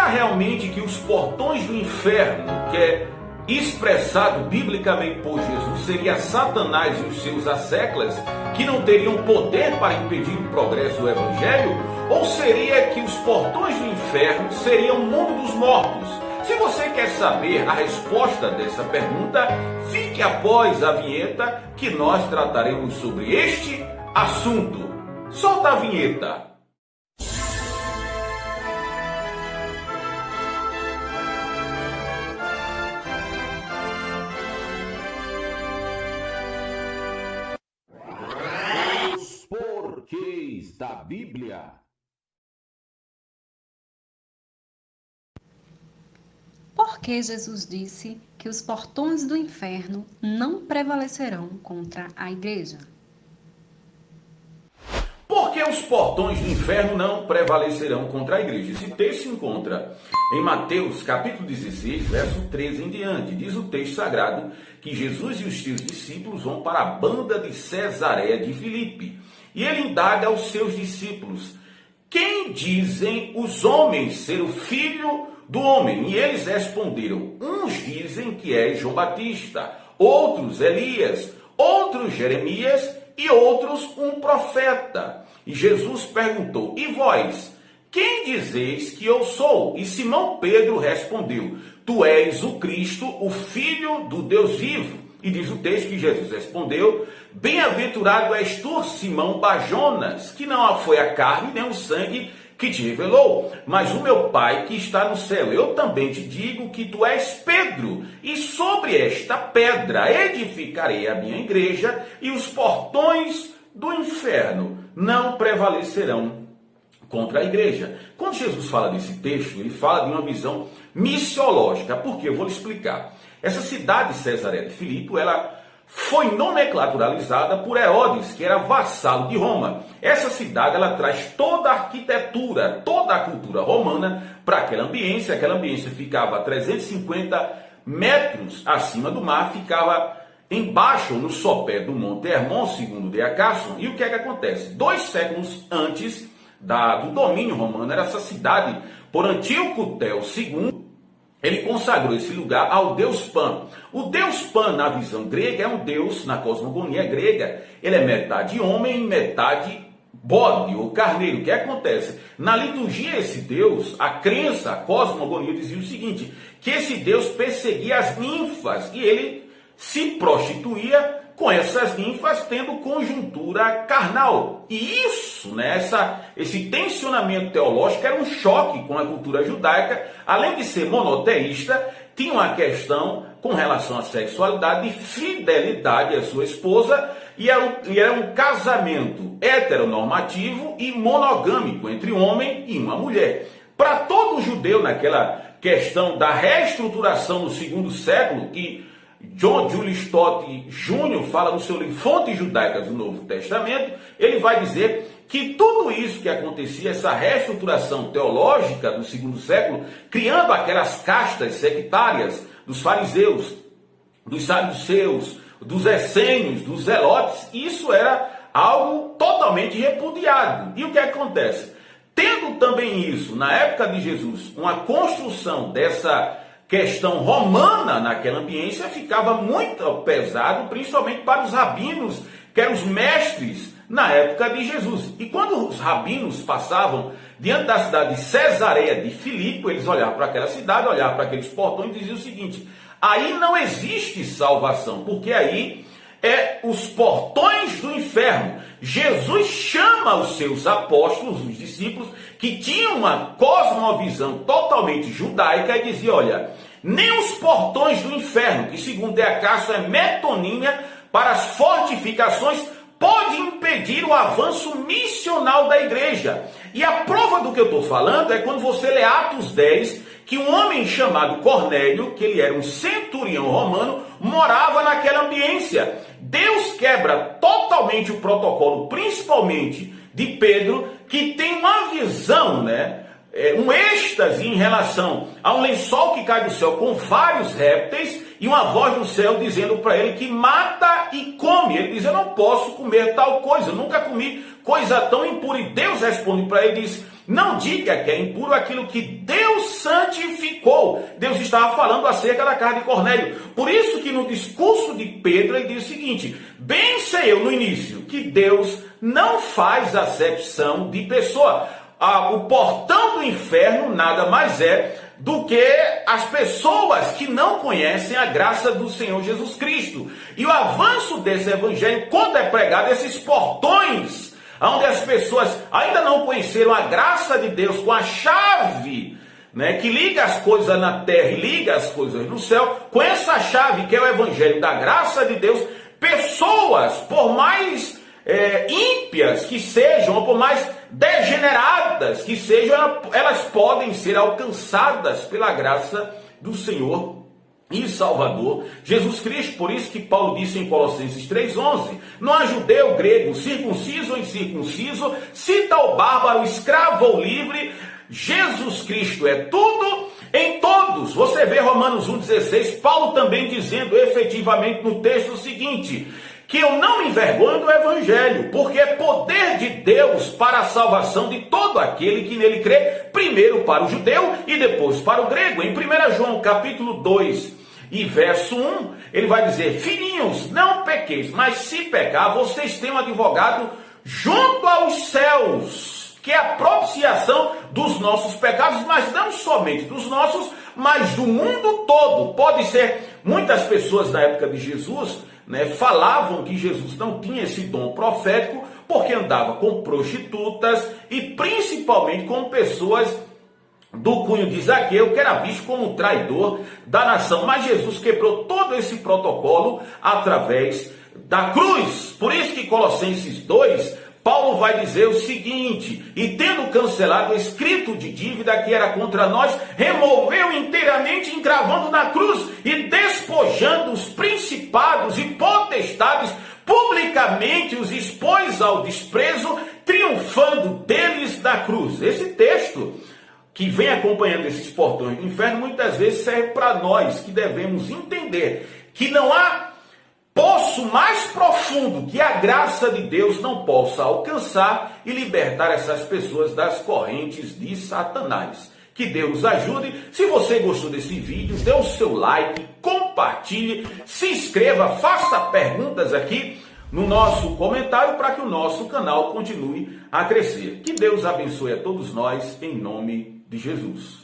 será realmente que os portões do inferno, que é expressado biblicamente por Jesus, seria Satanás e os seus asseclas, que não teriam poder para impedir o progresso do Evangelho? Ou seria que os portões do inferno seriam o mundo dos mortos? Se você quer saber a resposta dessa pergunta, fique após a vinheta que nós trataremos sobre este assunto. Solta a vinheta! Os porquês da Bíblia. Por que Jesus disse que os portões do inferno não prevalecerão contra a igreja? Por que os portões do inferno não prevalecerão contra a igreja? Esse texto se encontra em Mateus capítulo 16, verso 13 em diante. Diz o texto sagrado que Jesus e os seus discípulos vão para a banda de Cesareia de Filipe. E ele indaga aos seus discípulos: quem dizem os homens ser o filho do homem? E eles responderam: uns dizem que é João Batista, outros Elias, outros Jeremias e outros um profeta. E Jesus perguntou: e vós, quem dizeis que eu sou? E Simão Pedro respondeu: tu és o Cristo, o Filho do Deus vivo. E diz o texto que Jesus respondeu: bem-aventurado és tu, Simão Bajonas, que não foi a carne nem o sangue que te revelou, mas o meu Pai que está no céu. Eu também te digo que tu és Pedro, e sobre esta pedra edificarei a minha igreja, e os portões do inferno não prevalecerão contra a igreja. Quando Jesus fala desse texto, ele fala de uma visão missiológica. Por quê? Eu vou lhe explicar. Essa cidade de Cesareia de Filipe, ela foi nomenclaturalizada por Herodes, que era vassalo de Roma. Essa cidade, ela traz toda a arquitetura, toda a cultura romana para aquela ambiência. Aquela ambiência ficava a 350 metros acima do mar, ficava embaixo, no sopé do Monte Hermon, segundo De Acasson. E o que é que acontece? 2 séculos antes do domínio romano, era essa cidade, por Antíoco Teu II, ele consagrou esse lugar ao deus Pan. O deus Pan, na visão grega, é um deus, na cosmogonia grega, ele é metade homem e metade bode ou carneiro. O que acontece? Na liturgia, esse deus, a crença, a cosmogonia dizia o seguinte, que esse deus perseguia as ninfas e ele se prostituía com essas ninfas, tendo conjuntura carnal. E isso, né, esse tensionamento teológico era um choque com a cultura judaica. Além de ser monoteísta, tinha uma questão com relação à sexualidade, de fidelidade à sua esposa, e era um casamento heteronormativo e monogâmico entre um homem e uma mulher. Para todo judeu, naquela questão da reestruturação no 2º século, que John Julius Stott Jr. fala no seu livro Fontes Judaicas do Novo Testamento, ele vai dizer que tudo isso que acontecia, essa reestruturação teológica do 2º século, criando aquelas castas sectárias dos fariseus, dos saduceus, dos essênios, dos zelotes, isso era algo totalmente repudiado. E o que acontece? Tendo também isso, na época de Jesus, uma construção dessa questão romana naquela ambiência, ficava muito pesado, principalmente para os rabinos, que eram os mestres na época de Jesus. E quando os rabinos passavam diante da cidade de Cesareia de Filipe, eles olhavam para aquela cidade, olhavam para aqueles portões e diziam o seguinte: aí não existe salvação, porque aí é os portões do inferno. Jesus chama os seus apóstolos, os discípulos, que tinham uma cosmovisão totalmente judaica, e dizia: olha, nem os portões do inferno, que segundo De Acasson é metonímia para as fortificações, pode impedir o avanço missional da igreja. E a prova do que eu estou falando é quando você lê Atos 10, que um homem chamado Cornélio, que ele era um centurião romano, morava naquela ambiência. Deus quebra totalmente o protocolo, principalmente de Pedro, que tem uma visão, um êxtase em relação a um lençol que cai do céu com vários répteis e uma voz do céu dizendo para ele que mata e come. Ele diz: eu não posso comer tal coisa, eu nunca comi coisa tão impura. E Deus responde para ele e diz: Não diga que é impuro aquilo que Deus santificou. Deus estava falando acerca da casa de Cornélio. Por isso que no discurso de Pedro ele diz o seguinte: bem sei eu no início que Deus não faz acepção de pessoa. O portão do inferno nada mais é do que as pessoas que não conhecem a graça do Senhor Jesus Cristo. E o avanço desse evangelho, quando é pregado, esses portões, onde as pessoas ainda não conheceram a graça de Deus com a chave, né, que liga as coisas na terra e liga as coisas no céu, com essa chave que é o evangelho da graça de Deus, pessoas, por mais ímpias que sejam, ou por mais degeneradas que sejam, elas podem ser alcançadas pela graça do Senhor e Salvador Jesus Cristo. Por isso que Paulo disse em Colossenses 3,11: não há judeu, grego, circunciso ou incircunciso, cita o bárbaro, escravo ou livre, Jesus Cristo é tudo em todos. Você vê Romanos 1,16, Paulo também dizendo efetivamente no texto o seguinte: que eu não me envergonho do evangelho, porque é poder de Deus para a salvação de todo aquele que nele crê, primeiro para o judeu e depois para o grego. Em 1 João capítulo 2 e verso 1, ele vai dizer: filhinhos, não pequeis, mas se pecar, vocês têm um advogado junto aos céus, que é a propiciação dos nossos pecados, mas não somente dos nossos, mas do mundo todo. Pode ser, muitas pessoas na época de Jesus, né, falavam que Jesus não tinha esse dom profético porque andava com prostitutas e principalmente com pessoas do cunho de Zaqueu, que era visto como um traidor da nação. Mas Jesus quebrou todo esse protocolo através da cruz. Por isso que Colossenses 2, Paulo vai dizer o seguinte: e tendo cancelado o escrito de dívida que era contra nós, removeu inteiramente, encravando na cruz e despojando os principados e potestades, publicamente os expôs ao desprezo, triunfando deles na cruz. Esse texto que vem acompanhando esses portões do inferno muitas vezes serve para nós, que devemos entender que não há poço mais profundo que a graça de Deus não possa alcançar e libertar essas pessoas das correntes de Satanás. Que Deus nos ajude. Se você gostou desse vídeo, dê o seu like, compartilhe, se inscreva, faça perguntas aqui no nosso comentário para que o nosso canal continue a crescer. Que Deus abençoe a todos nós, em nome de Jesus.